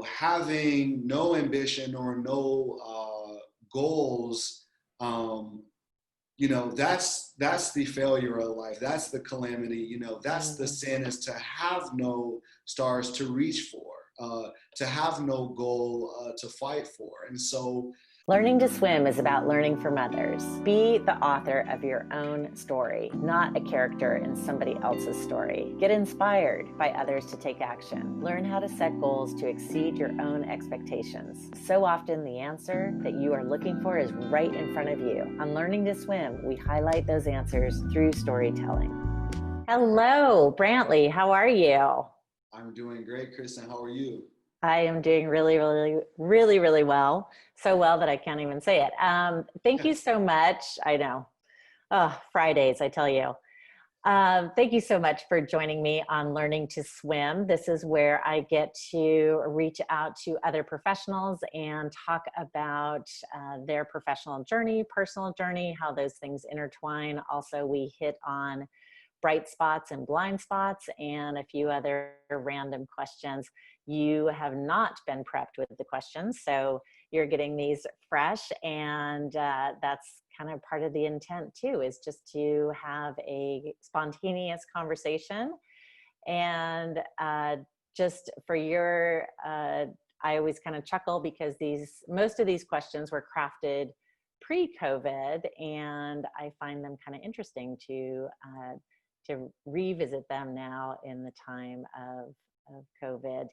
having no ambition or no goals, that's the failure of life. That's the calamity. That's the sin, is to have no stars to reach for, to have no goal to fight for. And so Learning to swim is about learning from others. Be the author of your own story, not a character in somebody else's story. Get inspired by others to take action. Learn how to set goals to exceed your own expectations. So often the answer that you are looking for is right in front of you. On Learning to Swim, we highlight those answers through storytelling. Hello, Brantly. How are you? I'm doing great, Kristan. How are you? I am doing really, really, really, really well. So well that I can't even say it. Thank you so much. I know. Oh, Fridays, I tell you. Thank you so much for joining me on Learning to Swim. This is where I get to reach out to other professionals and talk about their professional journey, personal journey, how those things intertwine. Also, we hit on bright spots and blind spots and a few other random questions. You have not been prepped with the questions, so you're getting these fresh, and that's kind of part of the intent too, is just to have a spontaneous conversation. And just for your, I always kind of chuckle because most of these questions were crafted pre-COVID, and I find them kind of interesting to revisit them now in the time of COVID.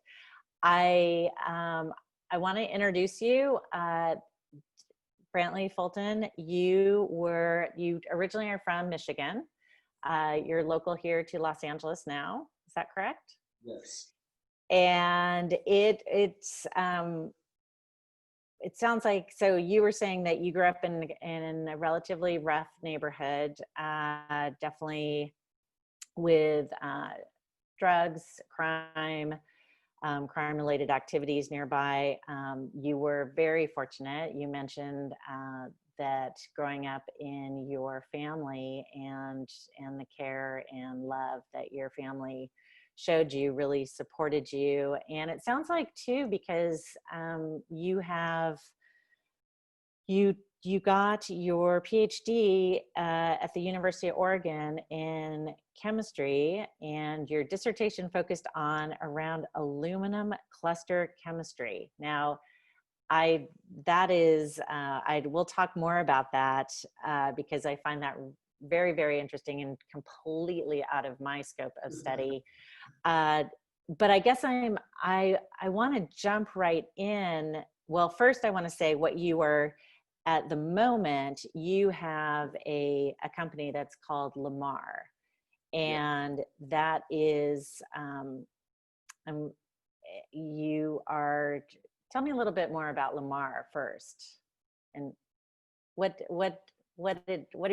I want to introduce you, Brantly Fulton. You originally are from Michigan. You're local here to Los Angeles now. Is that correct? Yes. And it sounds like, so you were saying that you grew up in a relatively rough neighborhood, definitely with drugs, crime, crime-related activities nearby. You were very fortunate. You mentioned that growing up in your family and the care and love that your family showed you really supported you. And it sounds like too, because you got your PhD at the University of Oregon in chemistry, and your dissertation focused around aluminum cluster chemistry. Now, we'll talk more about that because I find that very, very interesting and completely out of my scope of study. But I guess I want to jump right in. Well, first I want to say what you are. At the moment, you have a company that's called Lamar, and that is, tell me a little bit more about Lamar first, and what are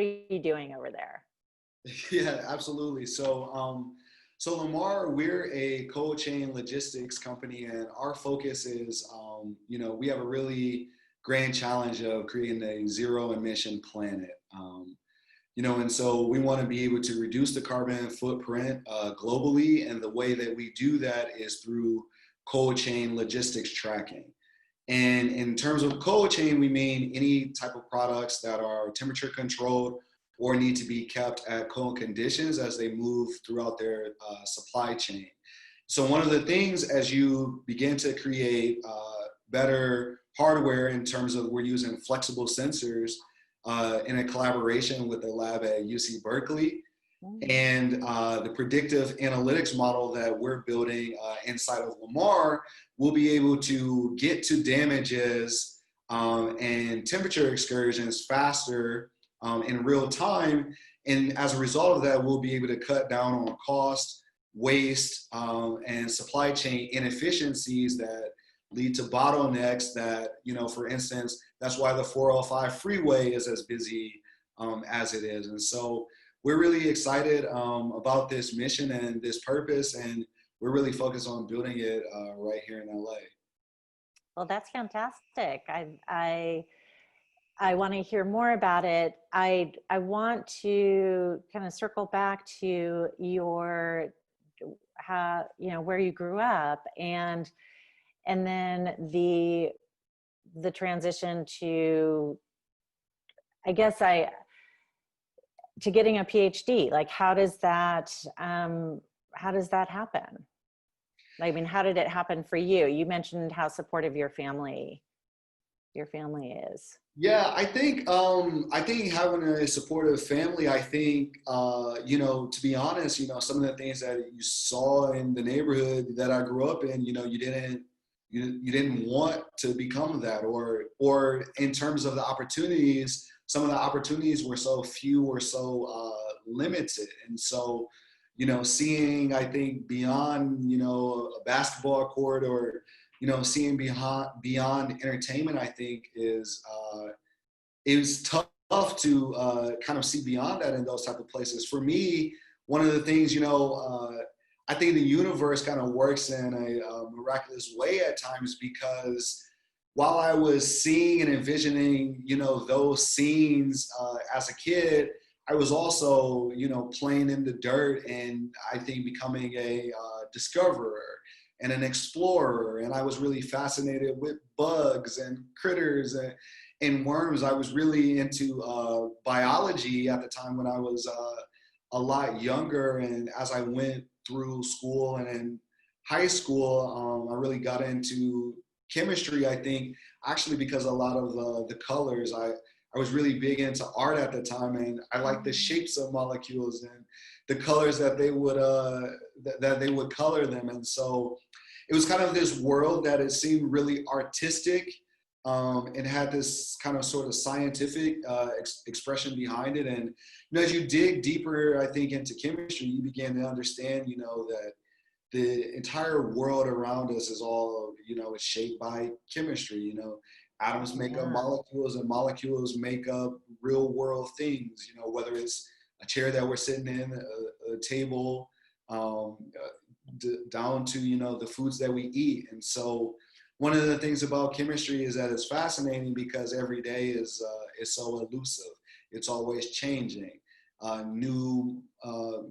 you doing over there? Yeah, absolutely. So Lamar, we're a cold chain logistics company, and our focus is, we have a really grand challenge of creating a zero emission planet. And so we want to be able to reduce the carbon footprint globally. And the way that we do that is through cold chain logistics tracking. And in terms of cold chain, we mean any type of products that are temperature controlled or need to be kept at cold conditions as they move throughout their supply chain. So one of the things, as you begin to create better hardware, in terms of, we're using flexible sensors in a collaboration with the lab at UC Berkeley. And the predictive analytics model that we're building inside of Lamar will be able to get to damages and temperature excursions faster in real time. And as a result of that, we'll be able to cut down on cost, waste, and supply chain inefficiencies that lead to bottlenecks that, for instance, that's why the 405 freeway is as busy as it is. And so we're really excited about this mission and this purpose, and we're really focused on building it right here in LA. Well, that's fantastic. I want to hear more about it. I want to kind of circle back to where you grew up, and and then the transition to, I guess to getting a PhD. Like, how does that happen? I mean, how did it happen for you? You mentioned how supportive your family is. Yeah, I think having a supportive family, I think to be honest, some of the things that you saw in the neighborhood that I grew up in, you didn't want to become that, or in terms of the opportunities, some of the opportunities were so few or so limited. And so, seeing, I think, beyond, a basketball court, or seeing beyond entertainment, I think is tough to kind of see beyond that in those type of places. For me, one of the things, I think the universe kind of works in a miraculous way at times, because while I was seeing and envisioning, those scenes as a kid, I was also, playing in the dirt, and I think becoming a discoverer and an explorer. And I was really fascinated with bugs and critters and worms. I was really into biology at the time when I was a lot younger. And as I went through school and in high school, I really got into chemistry, I think, actually because a lot of the colors, I was really big into art at the time, and I liked the shapes of molecules and the colors that they would that they would color them. And so it was kind of this world that it seemed really artistic, and had this kind of sort of scientific expression behind it. And as you dig deeper, I think, into chemistry, you begin to understand, that the entire world around us is all, is shaped by chemistry. Atoms make up Yeah. molecules, and molecules make up real world things, whether it's a chair that we're sitting in, a table, down to, the foods that we eat. And so one of the things about chemistry is that it's fascinating because every day is so elusive. It's always changing. New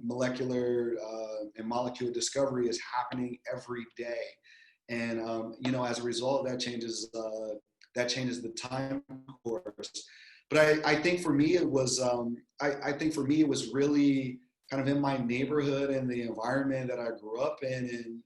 molecular and molecule discovery is happening every day. And, as a result, that changes the time course. But I think for me, it was, I think for me, it was really kind of in my neighborhood and the environment that I grew up in, and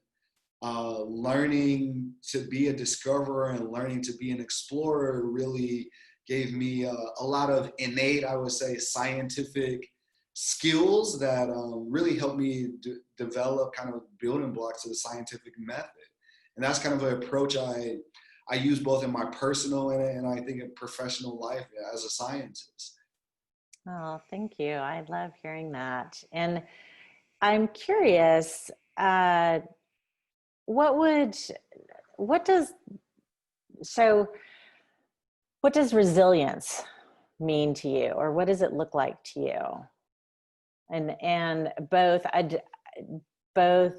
learning to be a discoverer and learning to be an explorer really gave me a lot of innate, I would say, scientific skills that really helped me develop kind of building blocks to the scientific method. And that's kind of an approach I use both in my personal and I think in professional life as a scientist. Oh, thank you. I love hearing that. And I'm curious, what does, so what does resilience mean to you, or what does it look like to you? And both, both,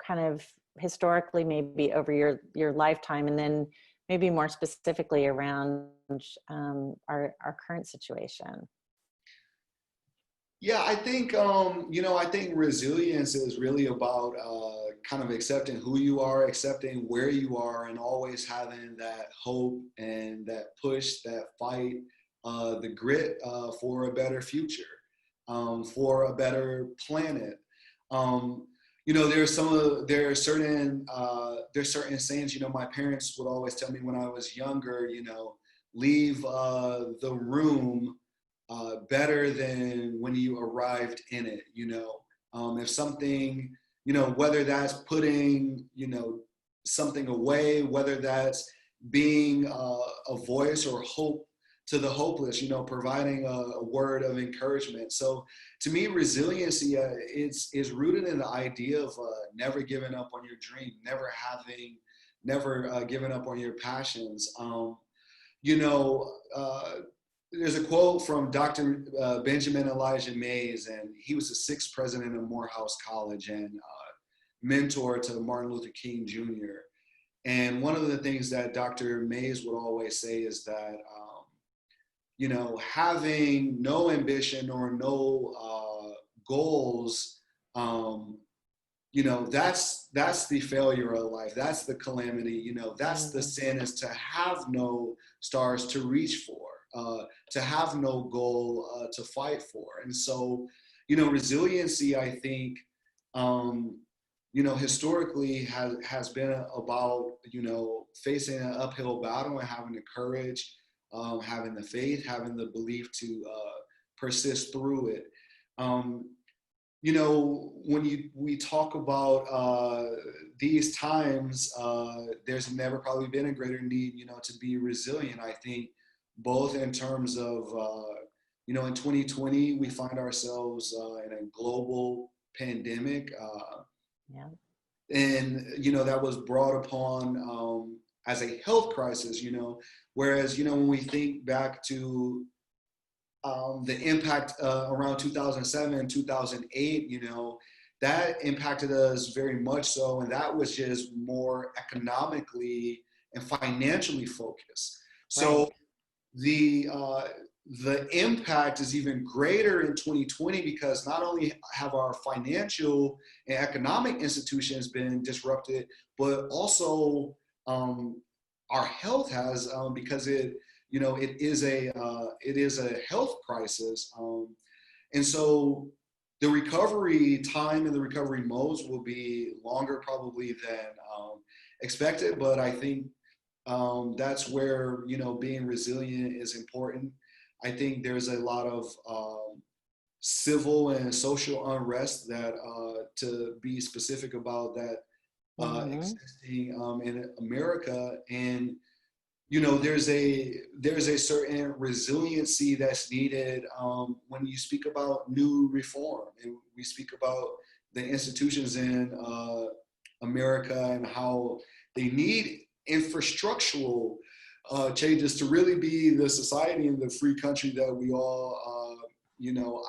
kind of historically, maybe over your lifetime, and then maybe more specifically around our current situation. Yeah, I think I think resilience is really about kind of accepting who you are, accepting where you are, and always having that hope and that push, that fight, the grit for a better future, for a better planet. There's certain sayings. My parents would always tell me when I was younger. Leave the room better than when you arrived in it. If something, whether that's putting, something away, whether that's being a voice or hope to the hopeless, providing a word of encouragement. So to me, resiliency is rooted in the idea of never giving up on your dream, never giving up on your passions. There's a quote from Dr. Benjamin Elijah Mays, and he was the sixth president of Morehouse College and mentor to Martin Luther King Jr. And one of the things that Dr. Mays would always say is that, having no ambition or no goals that's the failure of life. That's the calamity. That's the Mm. sin, is to have no stars to reach for, to have no goal to fight for. And so, resiliency, I think, historically has been about, facing an uphill battle and having the courage, having the faith, having the belief to persist through it. When we talk about these times, there's never probably been a greater need, to be resilient. I think both in terms of, in 2020, we find ourselves in a global pandemic. Yeah. And, that was brought upon as a health crisis, whereas, when we think back to the impact around 2007 and 2008, that impacted us very much so. And that was just more economically and financially focused. Right. So the impact is even greater in 2020, because not only have our financial and economic institutions been disrupted, but also our health has, because it is a health crisis, and so the recovery time and the recovery modes will be longer probably than expected. But I think that's where being resilient is important. I think there's a lot of civil and social unrest that, to be specific about, that Mm-hmm. existing in America. And there's a certain resiliency that's needed when you speak about new reform, and we speak about the institutions in America and how they need infrastructural changes to really be the society and the free country that we all,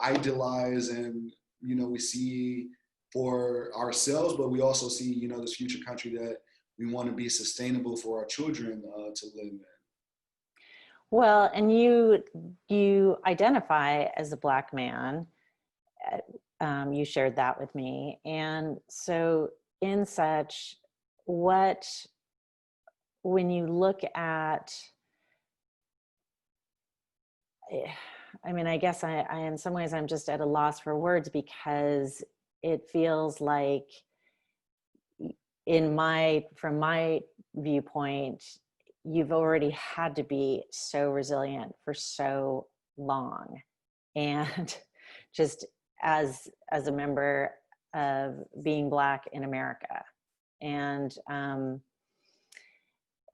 idolize, and we see for ourselves, but we also see this future country that we want to be sustainable for our children to live in. Well, and you identify as a Black man. You shared that with me, and so in such, when you look at, I mean, I guess I in some ways I'm just at a loss for words, because it feels like, from my viewpoint, you've already had to be so resilient for so long. And just as a member of being Black in America. And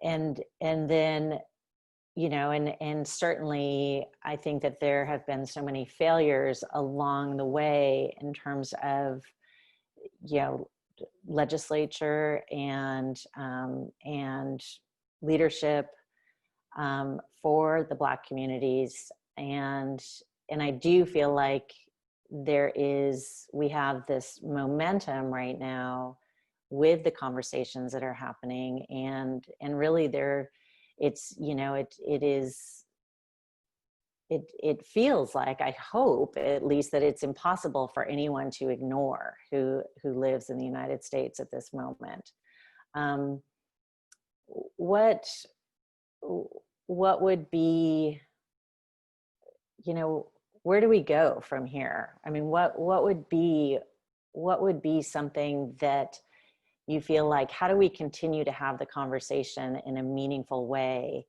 then, and certainly I think that there have been so many failures along the way in terms of, legislature and leadership for the Black communities. And I do feel like we have this momentum right now with the conversations that are happening, and really it feels like, I hope at least, that it's impossible for anyone to ignore who lives in the United States at this moment. What would be, where do we go from here? I mean, what would be something that you feel like, how do we continue to have the conversation in a meaningful way,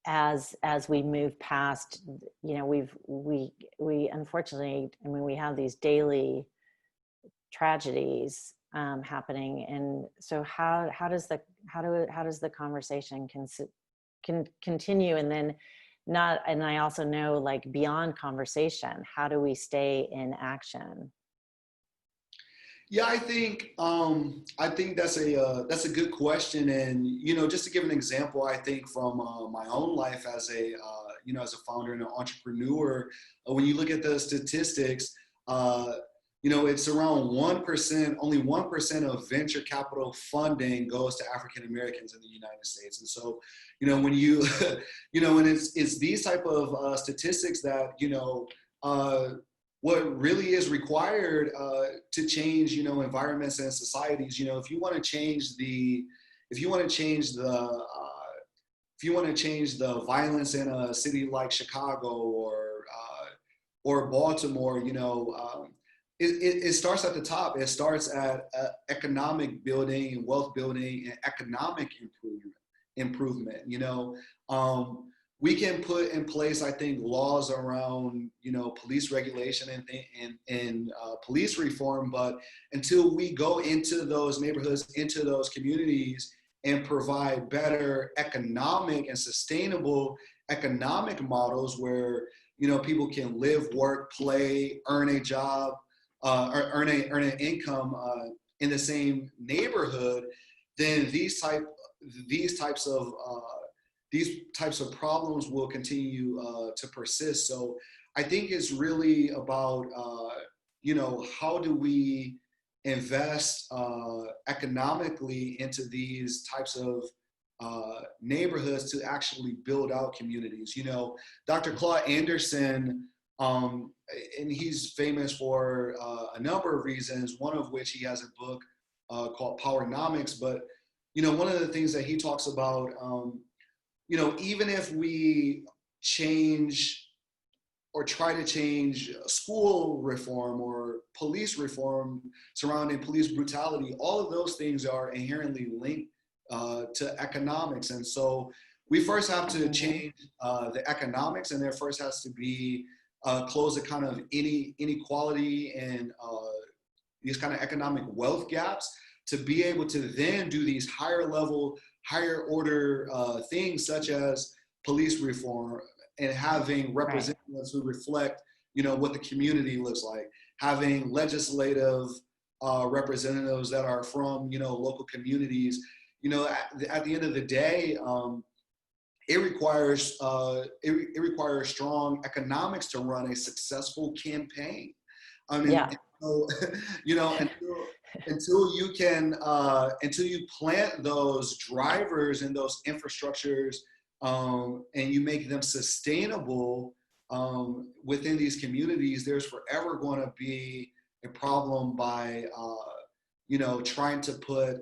as we move past, we unfortunately, I mean, we have these daily tragedies happening, and so how does the conversation can continue, and then and I also know, like, beyond conversation, how do we stay in action? Yeah, I think that's a good question. And just to give an example, I think from my own life as a as a founder and an entrepreneur, when you look at the statistics, it's around 1%. Only 1% of venture capital funding goes to African Americans in the United States. And so, when you when it's these type of statistics that what really is required to change, you know, environments and societies. You know, if you want to change the, if you want to change the, if you want to change the violence in a city like Chicago or Baltimore, you know, it starts at the top. It starts at economic building and wealth building and economic improvement. You know, we can put in place, I think, laws around, you know, police regulation and police reform. But until we go into those neighborhoods, into those communities, and provide better economic and sustainable economic models where, you know, people can live, work, play, earn a job, or earn an income in the same neighborhood, then these types of problems will continue to persist. So I think it's really about, you know, how do we invest economically into these types of neighborhoods to actually build out communities. You know, Dr. Claude Anderson, and he's famous for a number of reasons, one of which he has a book called Powernomics. But, you know, one of the things that he talks about, you know, even if we change or try to change school reform or police reform surrounding police brutality, all of those things are inherently linked to economics. And so we first have to change the economics, and there first has to be close the kind of inequality and these kind of economic wealth gaps to be able to then do these higher level, higher order things such as police reform and having representatives who reflect, you know, what the community looks like, having legislative representatives that are from, you know, local communities. You know, at the end of the day, it requires strong economics to run a successful campaign. I mean, so, you know, until you plant those drivers and those infrastructures, and you make them sustainable within these communities, there's forever going to be a problem by you know, trying to put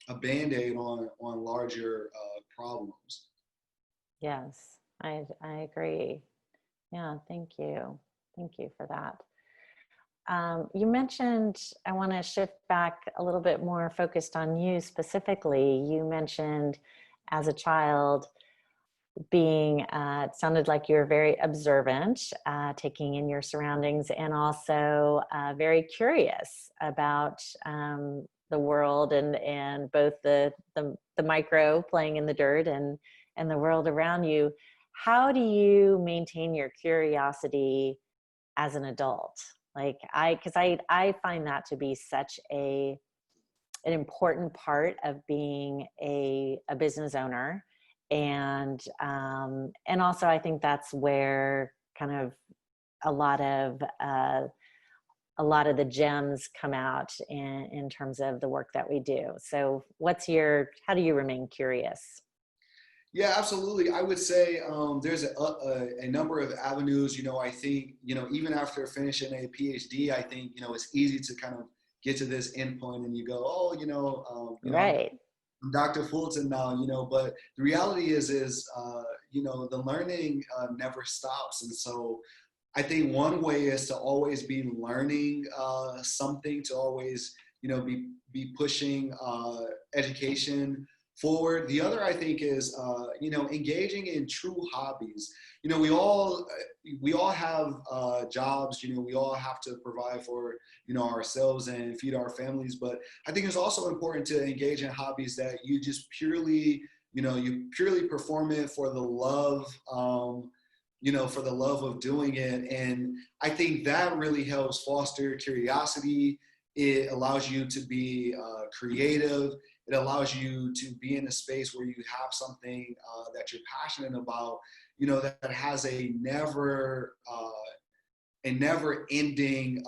a Band-Aid on larger problems. Yes, I agree. Yeah, thank you. Thank you for that. You mentioned, I want to shift back a little bit more focused on you specifically. You mentioned as a child being, it sounded like you were very observant, taking in your surroundings, and also very curious about the world and both the micro playing in the dirt and the world around you. How do you maintain your curiosity as an adult? Like because I find that to be such an important part of being a business owner. And also I think that's where kind of a lot of the gems come out in terms of the work that we do. So how do you remain curious? Yeah, absolutely. I would say there's a number of avenues. You know, I think, you know, even after finishing a PhD, I think, you know, it's easy to kind of get to this endpoint and you go, oh, you know, right. I'm Dr. Fulton now, you know, but the reality is you know, the learning never stops. And so I think one way is to always be learning something, to always, you know, be pushing education forward. The other, I think, is you know, engaging in true hobbies. You know, we all have jobs. You know, we all have to provide for, you know, ourselves and feed our families. But I think it's also important to engage in hobbies that you just purely, you know, you purely perform it for the love, you know, for the love of doing it. And I think that really helps foster curiosity. It allows you to be creative. It allows you to be in a space where you have something that you're passionate about, you know, that has a never ending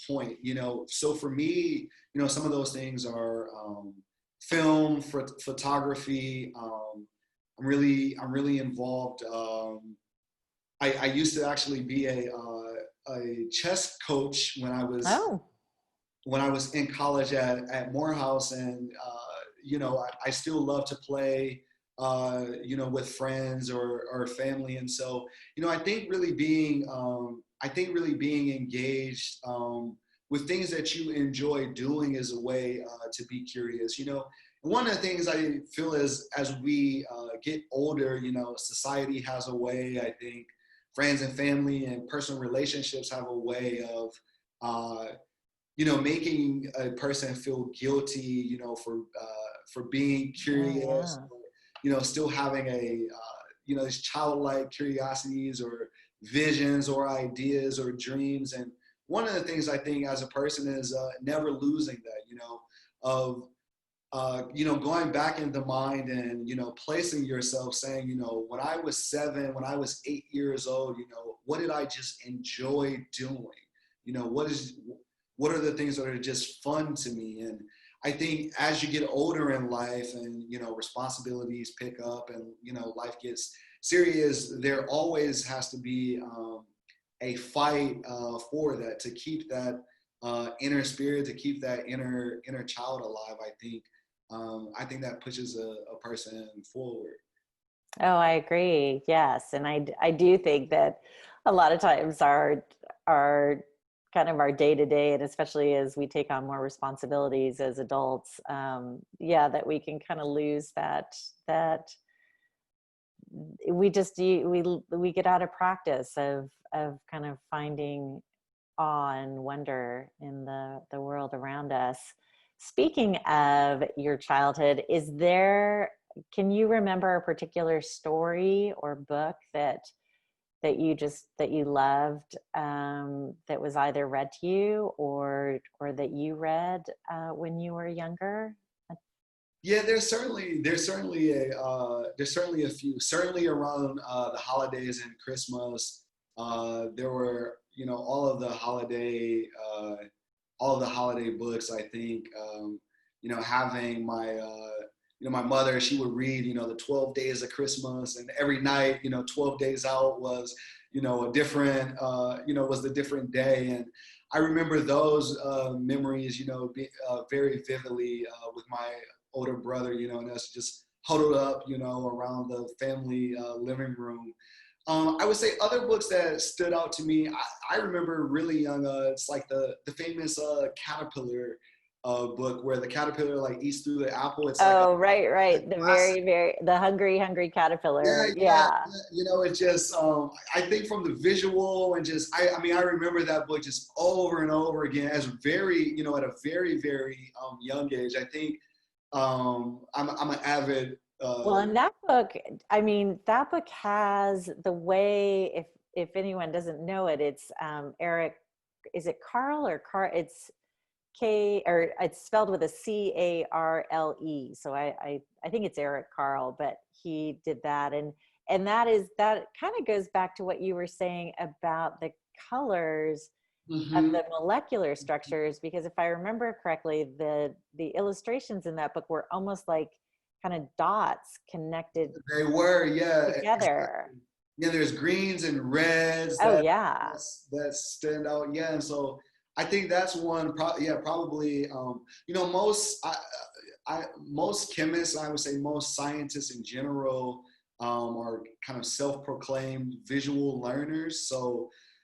point, you know. So for me, you know, some of those things are film, photography. I'm really involved I used to actually be a chess coach Oh, when I was in college at Morehouse, and you know, I still love to play, you know, with friends or family, and so you know, I think really being engaged with things that you enjoy doing is a way to be curious. You know, one of the things I feel is as we get older, you know, society has a way. I think friends and family and personal relationships have a way of you know, making a person feel guilty, you know, for being oh curious, yeah. or, you know, still having you know, these childlike curiosities or visions or ideas or dreams. And one of the things I think as a person is never losing that, you know, of you know, going back in the mind and, you know, placing yourself saying, you know, when I was 7, when I was 8 years old, you know, what did I just enjoy doing? You know, what are the things that are just fun to me? And I think as you get older in life and, you know, responsibilities pick up and, you know, life gets serious, there always has to be a fight for that, to keep that inner spirit, to keep that inner child alive. I think that pushes a person forward. Oh, I agree. Yes. And I do think that a lot of times our kind of our day to day, and especially as we take on more responsibilities as adults, yeah, that we can kind of lose that we just we get out of practice of kind of finding awe and wonder in the world around us. Speaking of your childhood, can you remember a particular story or book that you loved, that was either read to you or that you read when you were younger? Yeah, there's certainly a few. Certainly around the holidays and Christmas, there were, you know, all of the holiday books. I think you know, having my you know, my mother, she would read, you know, the 12 days of Christmas, and every night, you know, 12 days out was, you know, a different you know, was the different day. And I remember those memories, you know, very vividly with my older brother, you know, and us just huddled up, you know, around the family living room. I would say other books that stood out to me. I remember really young. It's like the famous caterpillar book where the caterpillar like eats through the apple. It's like Oh, right, a right. The classic. the hungry Yeah, caterpillar. yeah, Yeah. yeah. You know, it just I think from the visual and just I mean I remember that book just over and over again as very, you know, at a very young age. I think I'm an avid Well, in that book, I mean, that book has the way, if anyone doesn't know it, it's Eric, is it Carl or Carl? It's K, or it's spelled with a Carle. So I think it's Eric Carl, but he did that. And that kind of goes back to what you were saying about the colors of mhm. the molecular structures, because if I remember correctly, the illustrations in that book were almost like kind of dots connected They were, yeah. together. Yeah, there's greens and reds Oh yeah. that stand out. Yeah, and so I think that's one. Yeah, probably. You know, most chemists, I would say, most scientists in general, are kind of self-proclaimed visual learners.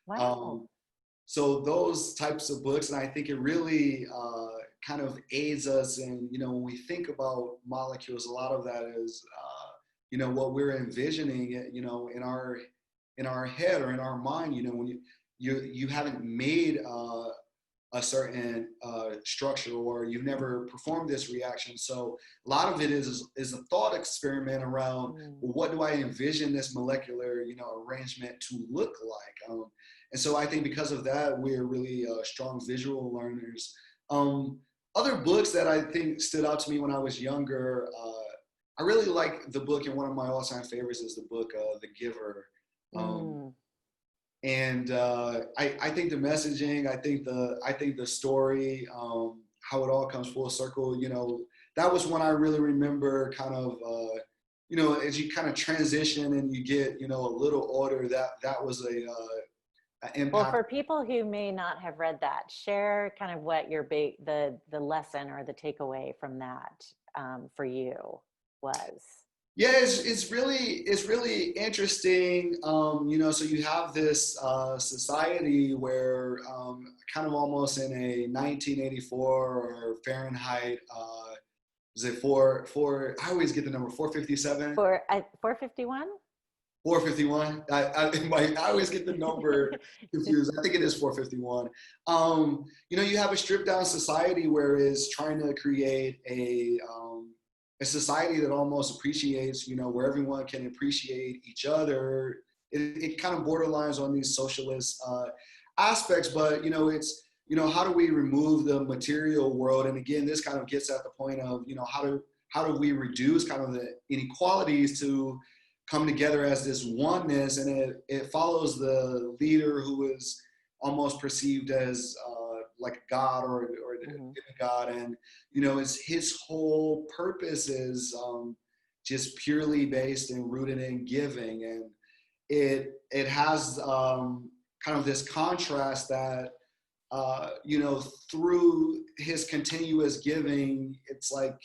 Wow. Um, so those types of books, and I think it really kind of aids us in, you know, when we think about molecules, a lot of that is you know, what we're envisioning, you know, in our head or in our mind. You know, when you haven't made a certain structure, or you've never performed this reaction. So a lot of it is a thought experiment around, Mm. well, what do I envision this molecular, you know, arrangement to look like? And so I think because of that, we're really strong visual learners. Um, Other books that I think stood out to me when I was younger, I really like the book, and one of my all-time favorites is the book The Giver. Um, Mm. and I think the messaging, I think the story, how it all comes full circle. You know, that was when I really remember kind of as you kind of transition and you get, a little older, that was an Well, impact. for people who may not have read that, share kind of what your the lesson or the takeaway from that for you was. Yeah, it's really interesting. So you have this society where kind of almost in a 1984 or Fahrenheit, is it four? I always get the number 457. 451. 451. I always get the number confused. I think it is 451. You have a stripped down society where it's trying to create a society that almost appreciates, where everyone can appreciate each other. It kind of borderlines on these socialist aspects, but it's how do we remove the material world? And again, this kind of gets at the point of how do we reduce kind of the inequalities to come together as this oneness, and it follows the leader who is almost perceived as like a god or a god, and it's his whole purpose is just purely based and rooted in giving, and it has kind of this contrast that through his continuous giving, it's like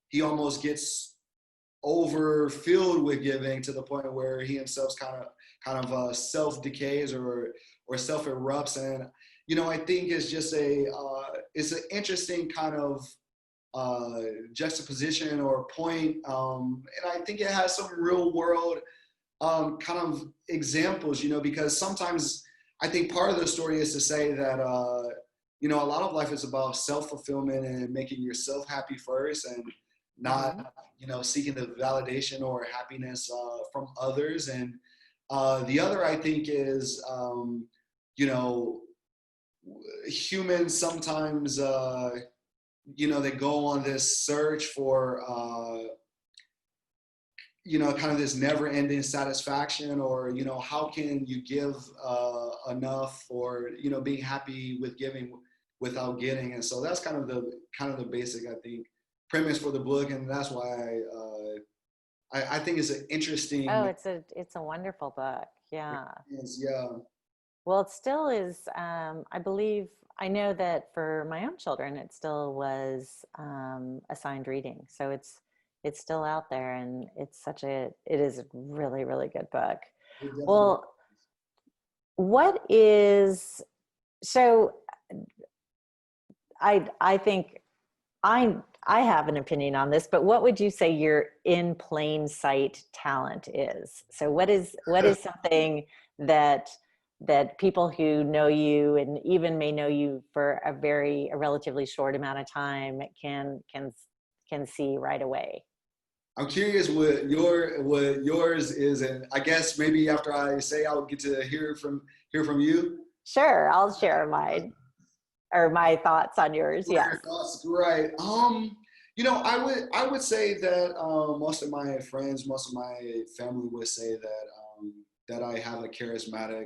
he almost gets overfilled with giving to the point where he himself kind of self decays or self erupts, and I think it's just it's an interesting kind of juxtaposition or point, and I think it has some real world kind of examples, because sometimes I think part of the story is to say that a lot of life is about self fulfillment and making yourself happy first, and not seeking the validation or happiness from others. And the other, I think, is humans sometimes they go on this search for kind of this never-ending satisfaction, or how can you give enough, or being happy with giving without getting. And so that's kind of the basic, I think, premise for the book, and that's why I think it's an interesting. Oh, it's a wonderful book. Yeah. Yeah. Well, it still is. I believe I know that for my own children, it still was assigned reading, so it's still out there, and it is a really, really good book. Well, what is so? I think I have an opinion on this, but what would you say your in plain sight talent is? So what is something that people who know you and even may know you for a relatively short amount of time can see right away? I'm curious what yours is, and I guess maybe after I say, I'll get to hear from you. Sure, I'll share mine or my thoughts on yours. Yes. Thoughts, right. I would say that most of my friends, most of my family would say that I have a charismatic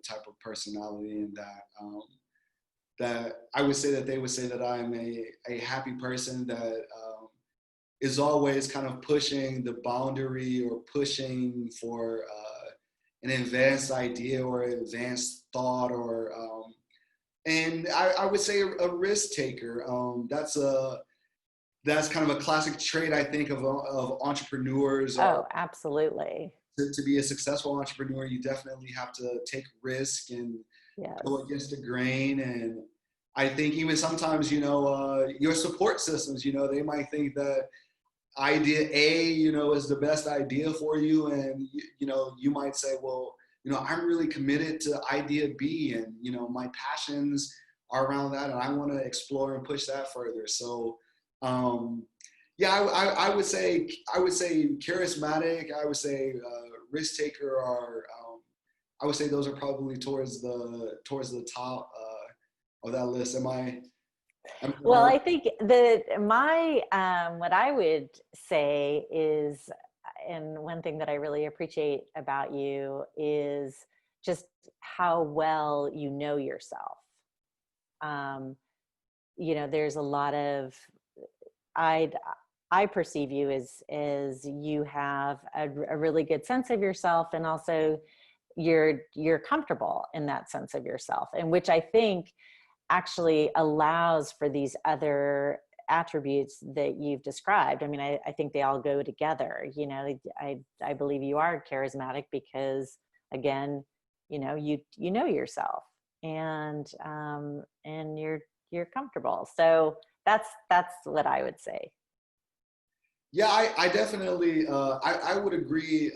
type of personality, and that I would say that they would say that I'm a happy person that is always kind of pushing the boundary or pushing for an advanced idea or an advanced thought, or and I would say a risk taker. That's kind of a classic trait, I think, of entrepreneurs. Oh, absolutely. To be a successful entrepreneur, you definitely have to take risk and go against the grain. And I think even sometimes, your support systems, they might think that idea A, is the best idea for you. And, you might say, well, I'm really committed to idea B, and, my passions are around that, and I want to explore and push that further. So, I would say charismatic. I would say risk taker, or I would say those are probably towards the top of that list. Well, I think what I would say is, and one thing that I really appreciate about you is just how well you know yourself. There's a lot of I perceive you is you have a really good sense of yourself, and also you're comfortable in that sense of yourself, and which I think actually allows for these other attributes that you've described. I mean, I think they all go together. You know, I believe you are charismatic because, again, you know, you know yourself, and you're comfortable. So that's what I would say. Yeah, I definitely, I would agree.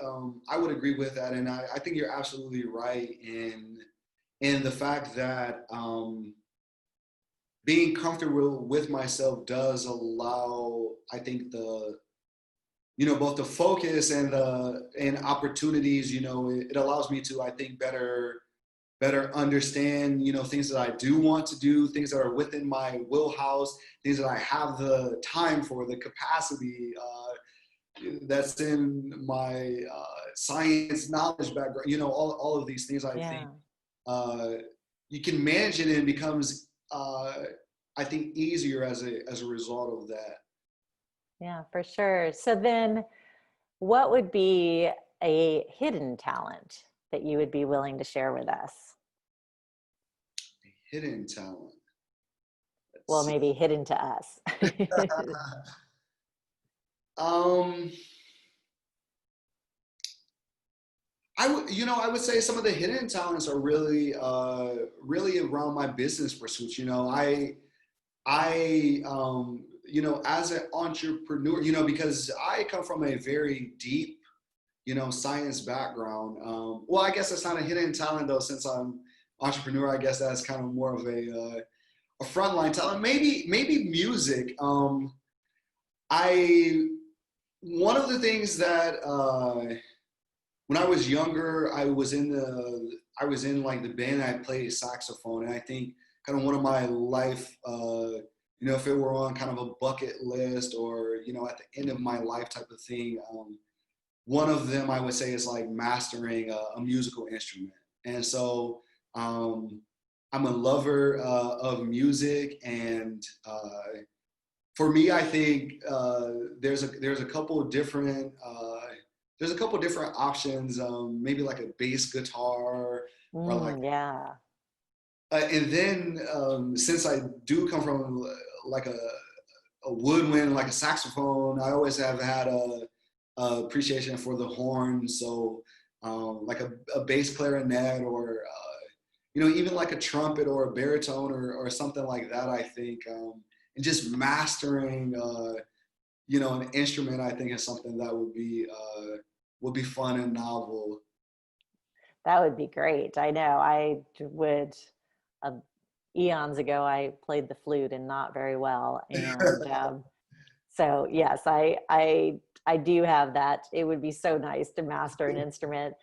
I would agree with that, and I think you're absolutely right in the fact that being comfortable with myself does allow, I think, both the focus and opportunities. It allows me to, I think, better understand, things that I do want to do, things that are within my wheelhouse, things that I have the time for, the capacity that's in my science knowledge background, all of these things. I think Yeah. you can manage it, and it becomes, I think, easier as a result of that. Yeah, for sure. So then what would be a hidden talent that you would be willing to share with us? Hidden talent. Well, Let's maybe hidden to us. see. um, I would say some of the hidden talents are really, really around my business pursuits. As an entrepreneur, because I come from a very deep, science background. Well, I guess that's not a hidden talent though, since I'm entrepreneur. I guess that's kind of more of a frontline talent. Maybe music. I One of the things that when I was younger, I was in like the band. I played saxophone, and I think kind of one of my life, if it were on kind of a bucket list, or at the end of my life type of thing, one of them I would say is like mastering a musical instrument. And so I'm a lover of music, and for me, I think there's a couple of different options. Maybe like a bass guitar, or like, Yeah. and then since I do come from like a woodwind, like a saxophone, I always have had a appreciation for the horn. So like a bass clarinet, or even like a trumpet or a baritone, or something like that. I think, and just mastering an instrument, I think, is something that would be fun and novel. That would be great. I know I would, uh, eons ago, I played the flute and not very well. And so yes, I do have that. It would be so nice to master an instrument.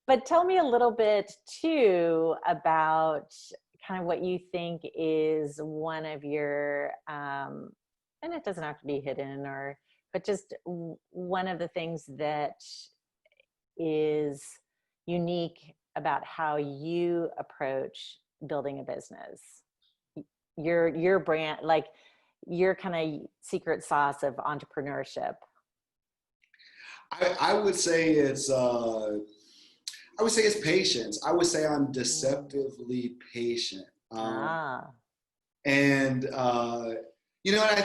But tell me a little bit too about kind of what you think is one of your, and it doesn't have to be hidden, but just one of the things that is unique about how you approach building a business. Your brand, like your kind of secret sauce of entrepreneurship. I would say it's patience. I would say I'm deceptively patient. Ah, And and I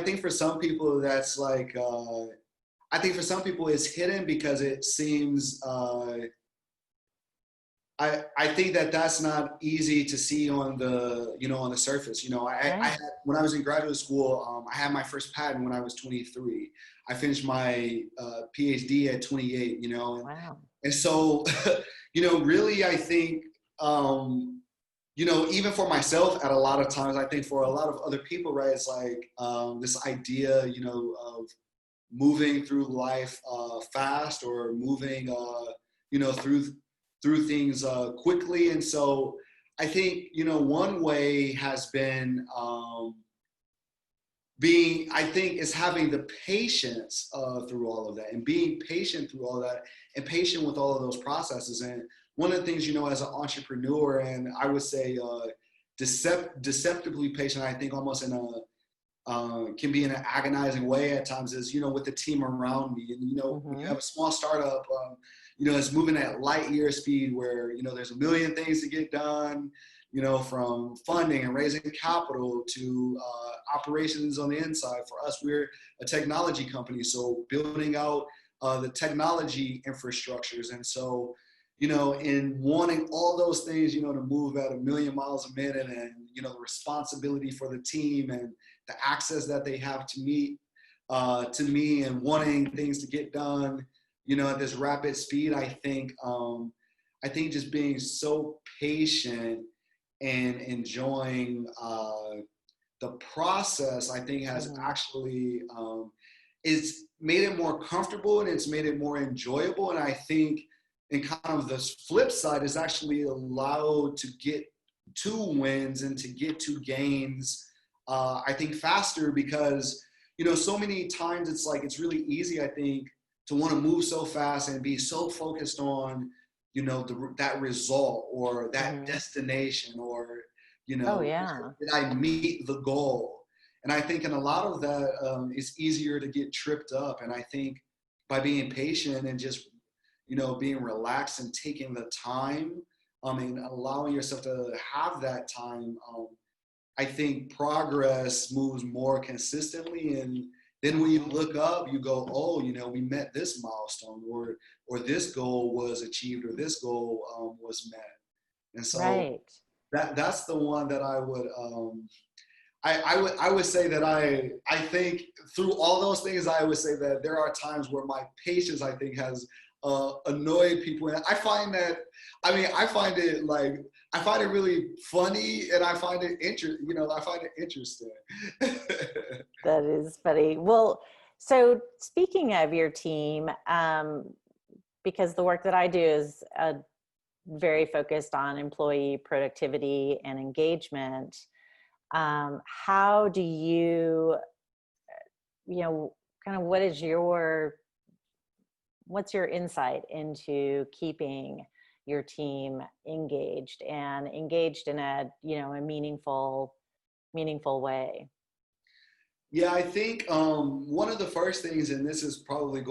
think for some people that's like, I think for some people it's hidden because it seems, I think that's not easy to see on the surface. I right. had, when I was in graduate school, I had my first patent when I was 23. I finished my PhD at 28. Wow. And so, really, I think, even for myself, at a lot of times, I think for a lot of other people, right, it's like this idea, of moving through life fast, or moving, through things quickly. And so I think, one way has been I think, is having the patience through all of that, and being patient through all of that, and patient with all of those processes. And one of the things, as an entrepreneur, and I would say deceptively patient, I think almost can be in an agonizing way at times is, with the team around me. And, when you have a small startup, it's moving at light year speed where, there's a million things to get done, from funding and raising capital to operations on the inside. For us, we're a technology company, so building out the technology infrastructures. And so, in wanting all those things, to move at 1,000,000 miles a minute, and, the responsibility for the team and the access that they have to me, and wanting things to get done, at this rapid speed, I think just being so patient and enjoying the process, I think has actually, it's made it more comfortable and it's made it more enjoyable. And I think in kind of the flip side is actually allowed to get to wins and to get to gains, I think faster, because, so many times it's like, it's really easy, I think, to want to move so fast and be so focused on, that result or that destination, or, did I meet the goal? And I think in a lot of that, it's easier to get tripped up. And I think by being patient and just, being relaxed and taking the time, and allowing yourself to have that time, I think progress moves more consistently. And then when you look up, you go, oh, we met this milestone, or this goal was achieved, or this goal was met. And so that's the one that I would, I would say that I think through all those things, I would say that there are times where my patience, I think, has annoyed people. And I find that, I find it really funny, and I find it interesting. That is funny. Well, so speaking of your team, because the work that I do is very focused on employee productivity and engagement, how do you, kind of what's your insight into keeping your team engaged in a, a meaningful way? Yeah, I think one of the first things, and this is probably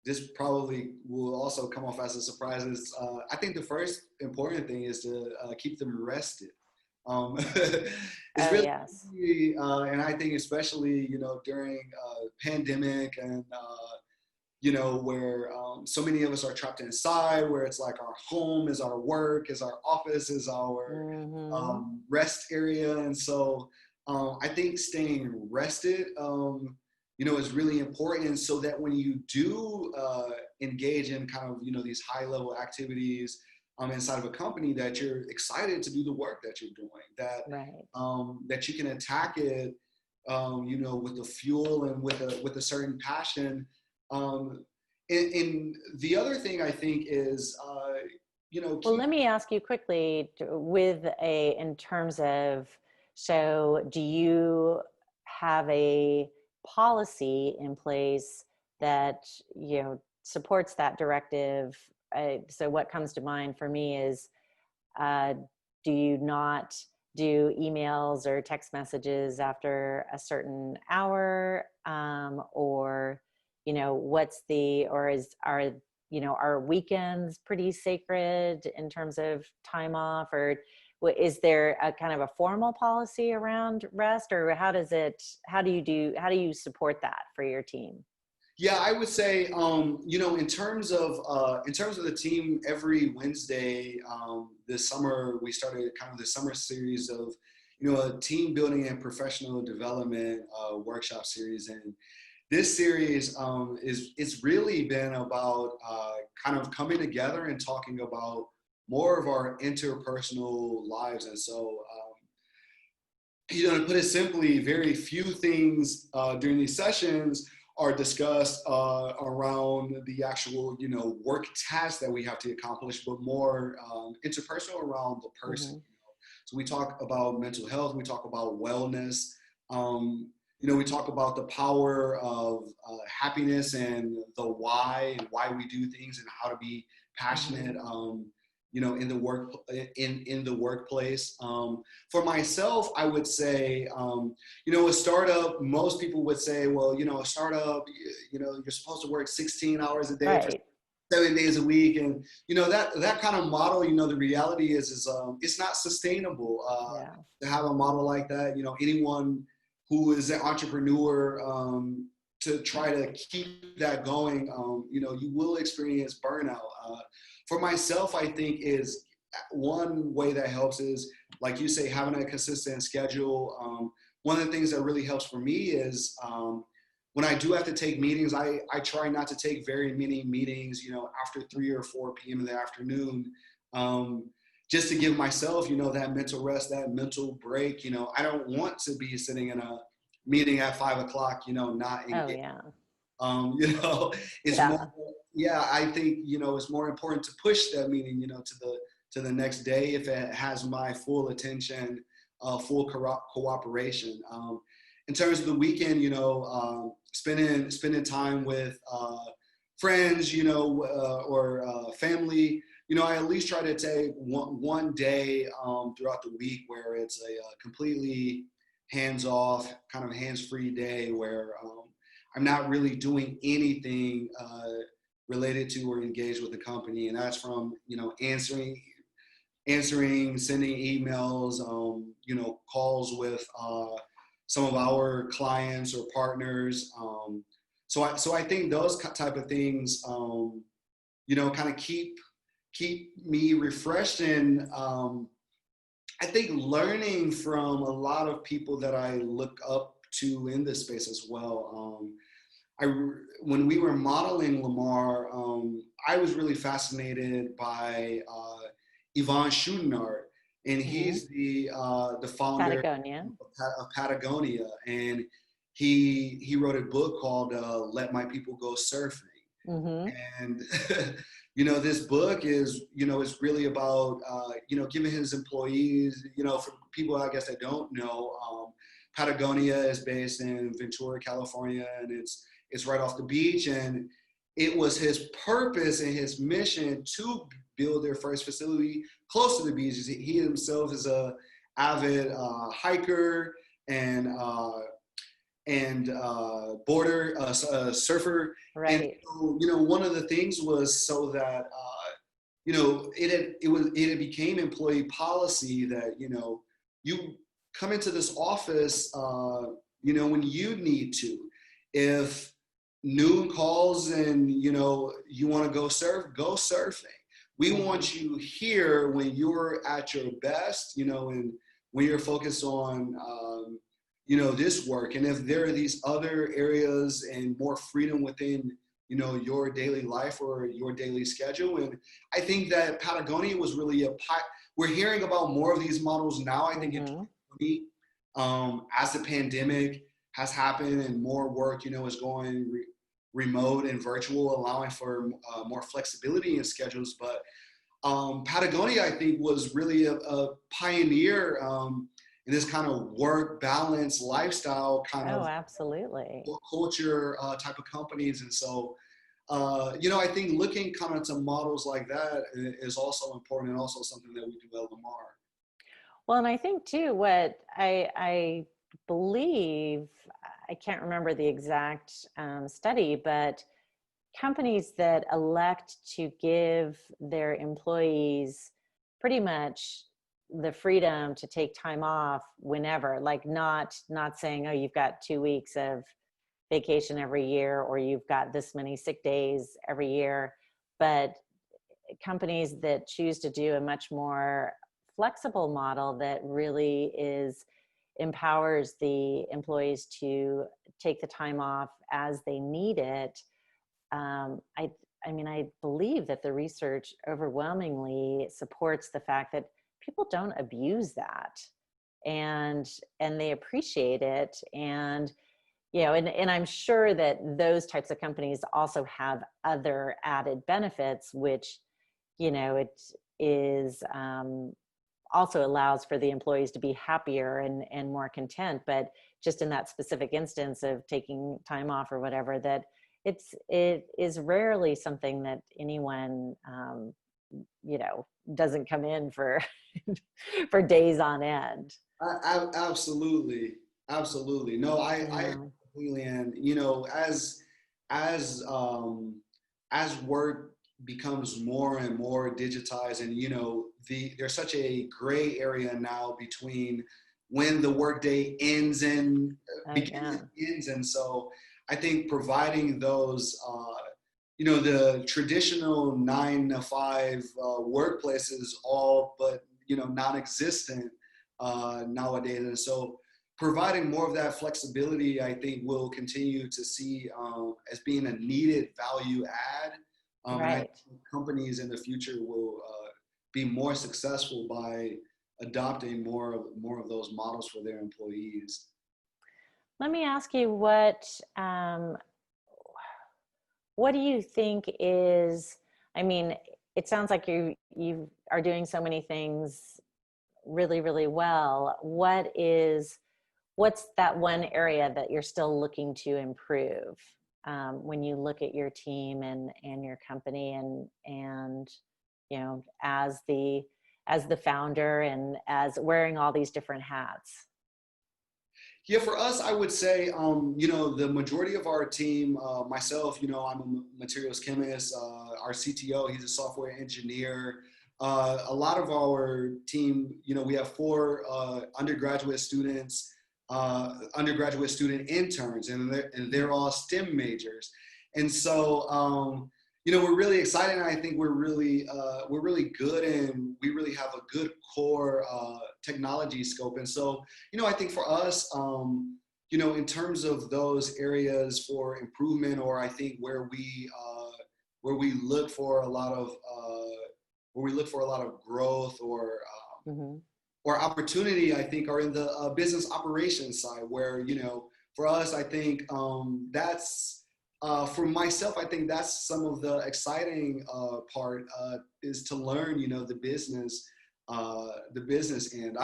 this probably will also come off as a surprise, is I think the first important thing is to keep them rested. It's really easy, and I think especially, during pandemic and, where so many of us are trapped inside, where it's like our home is our work, is our office, is our rest area. And so I think staying rested, is really important. And so that when you do engage in kind of, these high level activities inside of a company, that you're excited to do the work that you're doing, that you can attack it, with the fuel and with a certain passion. And the other thing I think is, well, let me ask you quickly in terms of, so do you have a policy in place that, supports that directive? So what comes to mind for me is, do you not do emails or text messages after a certain hour, or are weekends pretty sacred in terms of time off, or is there a kind of a formal policy around rest, or how do you support that for your team? Yeah, I would say, in terms of the team, every Wednesday this summer, we started kind of the summer series of, a team building and professional development workshop series. And this series it's really been about kind of coming together and talking about more of our interpersonal lives. And so, to put it simply, very few things during these sessions are discussed around the actual, work tasks that we have to accomplish, but more interpersonal around the person. So we talk about mental health, we talk about wellness, we talk about the power of happiness and the why and why we do things and how to be passionate. in the in the workplace. For myself, I would say, a startup, most people would say, well, a startup, you're supposed to work 16 hours a day for Right. 7 days a week. And, that kind of model, the reality is it's not sustainable Yeah. to have a model like that. Anyone who is an entrepreneur, to try to keep that going, you will experience burnout. For myself, I think is one way that helps is, like you say, having a consistent schedule. One of the things that really helps for me is when I do have to take meetings, I try not to take very many meetings, after 3 or 4 p.m. in the afternoon, just to give myself, that mental rest, that mental break. I don't want to be sitting in a meeting at 5 o'clock, not Oh, engaged. yeah. It's Yeah. more, yeah, I think, it's more important to push that meeting, to the next day if it has my full attention, full cooperation. In terms of the weekend, spending time with friends, or family, I at least try to take one day throughout the week where it's a completely hands-off, kind of hands-free day where I'm not really doing anything related to or engaged with the company. And that's from, answering, sending emails, calls with some of our clients or partners. So I think those type of things, kind of keep me refreshed. And I think learning from a lot of people that I look up to in this space as well. When we were modeling Lamar, I was really fascinated by Yvon Chouinard, and he's the founder Patagonia. of Patagonia, and he wrote a book called "Let My People Go Surfing." Mm-hmm. And this book is is really about giving his employees, for people I guess that don't know, Patagonia is based in Ventura, California, and it's right off the beach. And it was his purpose and his mission to build their first facility close to the beach. He himself is a avid hiker and border surfer. And Right. so, one of the things was so that it became employee policy that you come into this office when you need to. If noon calls and you want to go surfing. We want you here when you're at your best, and when you're focused on this work. And if there are these other areas and more freedom within your daily life or your daily schedule. And I think that Patagonia was really we're hearing about more of these models now, I think in 2020, as the pandemic has happened and more work is going remote and virtual, allowing for more flexibility in schedules. But Patagonia, I think, was really a pioneer in this kind of work balance lifestyle kind of Absolutely. culture type of companies. And so I think looking kind of to models like that is also important, and also something that we do at Lamar. Well, and I think too, what I believe, I can't remember the exact study, but companies that elect to give their employees pretty much the freedom to take time off whenever, like not saying, oh, you've got 2 weeks of vacation every year, or you've got this many sick days every year, but companies that choose to do a much more flexible model that really empowers the employees to take the time off as they need it. I mean, I believe that the research overwhelmingly supports the fact that people don't abuse that, and they appreciate it. And and I'm sure that those types of companies also have other added benefits, which it is also allows for the employees to be happier and more content. But just in that specific instance of taking time off or whatever, that it is rarely something that anyone doesn't come in for for days on end. Absolutely, absolutely. No, I Yeah. completely, and as as work becomes more and more digitized, and there's such a gray area now between when the workday ends and begins Yeah. and ends, and so I think providing those the traditional 9 to 5 workplaces all but non-existent nowadays. And so providing more of that flexibility, I think we'll continue to see as being a needed value add. And I Right. think companies in the future will be more successful by adopting more of those models for their employees. Let me ask you what do you think is, I mean, it sounds like you are doing so many things really, really well. What's that one area that you're still looking to improve when you look at your team and your company and as the founder and as wearing all these different hats? Yeah, for us, I would say, the majority of our team, myself, I'm a materials chemist. Our CTO, he's a software engineer. A lot of our team, we have 4 undergraduate students, undergraduate student interns, and they're all STEM majors. And so, we're really excited. And I think we're really good, and we really have a good core technology scope. And so, I think for us, in terms of those areas for improvement, or I think where we look for a lot of growth Mm-hmm. or opportunity, I think, are in the business operations side, where for us, I think that's for myself, I think that's some of the exciting part is to learn, the business end.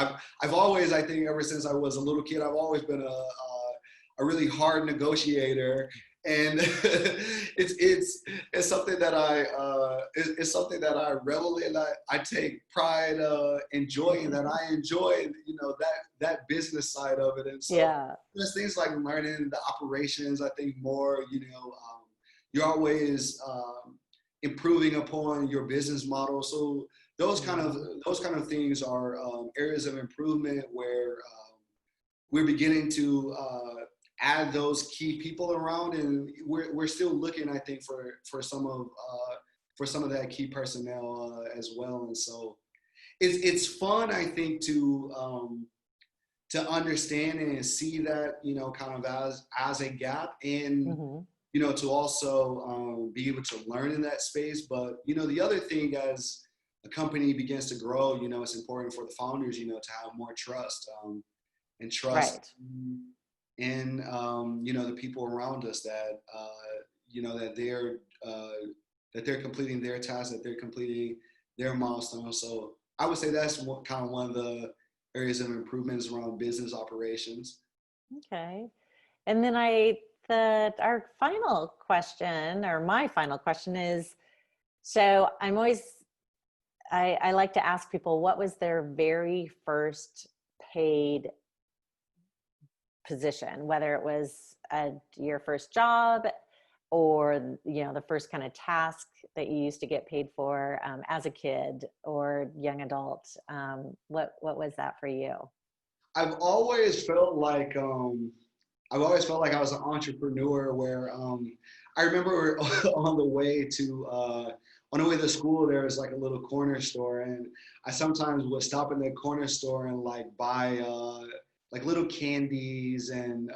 I've always, I think, ever since I was a little kid, I've always been a really hard negotiator, and it's something that it's something that I revel in. I take pride enjoying that. I enjoy that business side of it, and so Yeah. there's things like learning the operations. I think more, you're always improving upon your business model. So those kind of things are areas of improvement where we're beginning to add those key people around, and we're still looking, I think, for some of that key personnel as well. And so it's fun, I think, to understand and see that, kind of as a gap, and Mm-hmm. to also be able to learn in that space. But the other thing, as a company begins to grow, it's important for the founders, to have more trust and trust Right. in the people around us, that that they're completing their tasks, that they're completing their milestones. So I would say that's one of the areas of improvements around business operations. Okay. And then our final question, or my final question is, so I like to ask people, what was their very first paid position, whether it was your first job or, the first kind of task that you used to get paid for as a kid or young adult. What was that for you? I've always felt like I was an entrepreneur, where I remember on the way to school, there was like a little corner store, and I sometimes would stop in the corner store and like buy like little candies and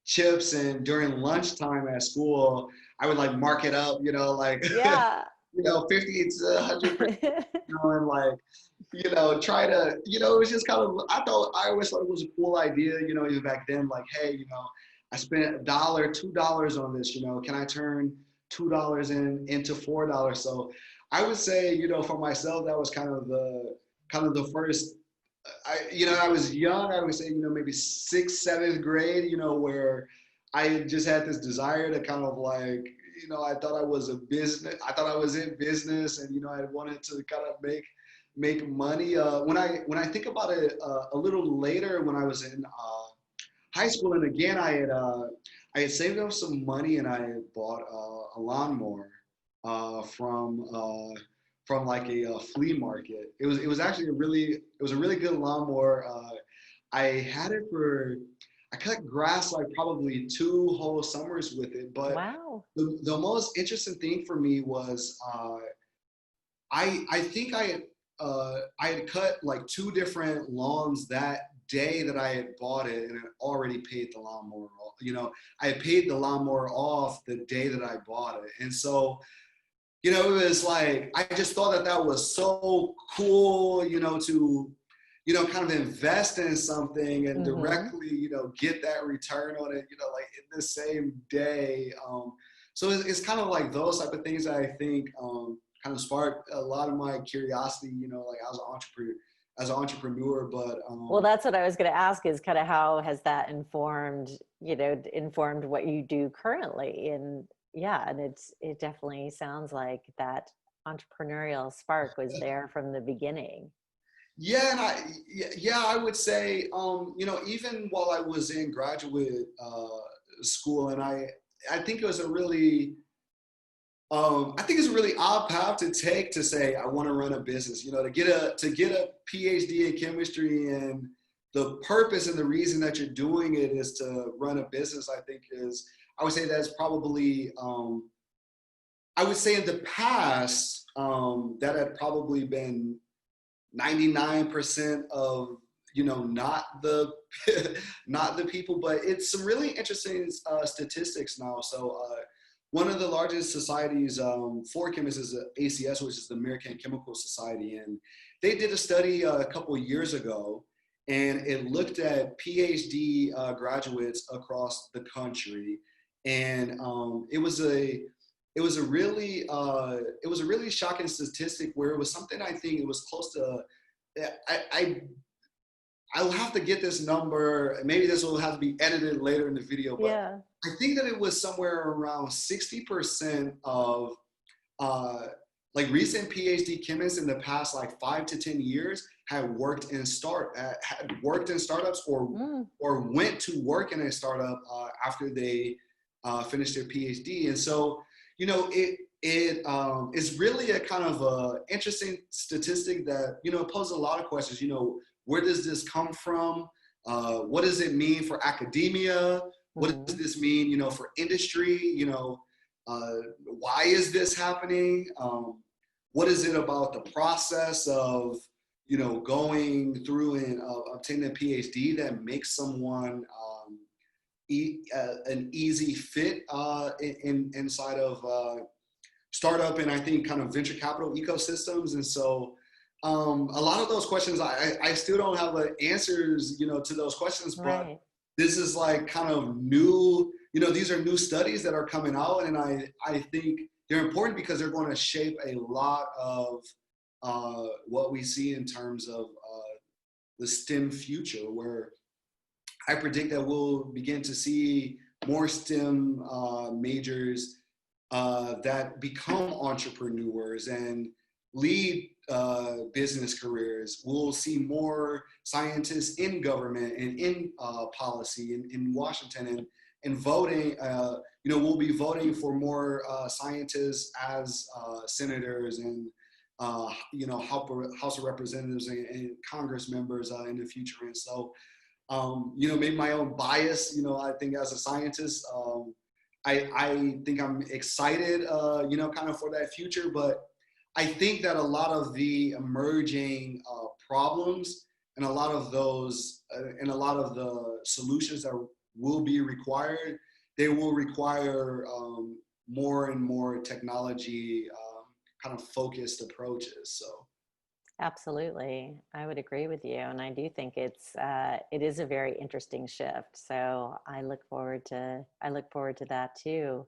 chips, and during lunchtime at school, I would like mark it up, like Yeah. 50 to 100%, and like try to, it was just kind of, I always thought it was a cool idea, even back then, like, hey, I spent $1, $2 on this, can I turn $2 into $4? So I would say, for myself, that was kind of the first, I was young, I would say, maybe 6th, 7th grade, where I just had this desire to kind of like, I thought I was I thought I was in business, and, I wanted to kind of make money. When I think about it a little later, when I was in high school, and again, I had saved up some money, and I had bought a lawnmower from like a flea market. It was actually a really good lawnmower. I had it for I cut grass like probably 2 whole summers with it. But Wow. the most interesting thing for me was I think I had cut like 2 different lawns that day that I had bought it, and I already paid the lawnmower off. I had paid the lawnmower off the day that I bought it. And so, it was like, I just thought that that was so cool, to, kind of invest in something and Mm-hmm. directly, get that return on it, like in the same day. So it's kind of like those type of things that I think kind of sparked a lot of my curiosity, like as an entrepreneur. But Well, that's what I was going to ask, is kind of how has that informed what you do currently? And yeah, and it definitely sounds like that entrepreneurial spark was there from the beginning. yeah, and I would say, even while I was in graduate school, and I think it was I think it's a really odd path to take to say I want to run a business. To get a PhD in chemistry, and the purpose and the reason that you're doing it is to run a business. I would say that's probably I would say in the past that had probably been 99% of not the not the people. But it's some really interesting statistics now. So one of the largest societies for chemists is the ACS, which is the American Chemical Society, and they did a study a couple of years ago, and it looked at PhD graduates across the country. And it was a really shocking statistic, where it was something, I think it was close to, I I'll have to get this number. Maybe this will have to be edited later in the video, but Yeah. I think that it was somewhere around 60% of uh, like recent PhD chemists in the past like 5 to 10 years had worked in startups, Mm, or went to work in a startup after they finished their PhD. And so, it is really a kind of interesting statistic that poses a lot of questions. Where does this come from? What does it mean for academia? What does mhm. this mean, for industry? Why is this happening? What is it about the process of, going through and obtaining a PhD that makes someone an easy fit inside of startup, and I think kind of venture capital ecosystems? And so a lot of those questions, I still don't have the answers, to those questions. But Right. this is like kind of new, these are new studies that are coming out, and I think they're important because they're going to shape a lot of what we see in terms of the STEM future, where I predict that we'll begin to see more STEM majors that become entrepreneurs and lead business careers. We'll see more scientists in government and in policy in Washington, and voting. We'll be voting for more scientists as senators, and House of Representatives, and Congress members in the future. And so, maybe my own bias, I think as a scientist, I think I'm excited, kind of for that future. But I think that a lot of the emerging problems, and a lot of the solutions that will be required, they will require more and more technology kind of focused approaches. So. Absolutely. I would agree with you. And I do think it is a very interesting shift. So I look forward to that too.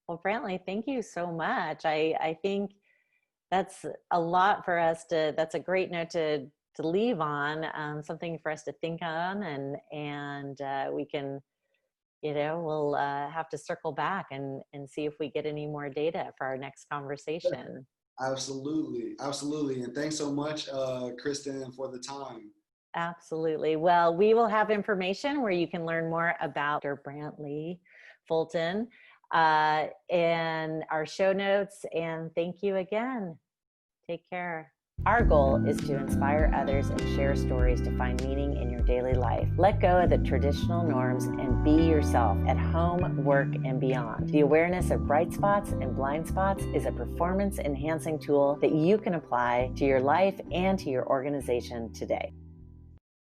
Well, Brantley, thank you so much. I think that's a lot for us that's a great note to leave on, something for us to think on, and we can we'll have to circle back and see if we get any more data for our next conversation. Absolutely. Absolutely. And thanks so much, Kristan, for the time. Absolutely. Well, we will have information where you can learn more about Dr. Brantly Fulton in our show notes. And thank you again. Take care. Our goal is to inspire others and share stories to find meaning in your daily life. Let go of the traditional norms and be yourself at home, work, and beyond. The awareness of bright spots and blind spots is a performance-enhancing tool that you can apply to your life and to your organization today.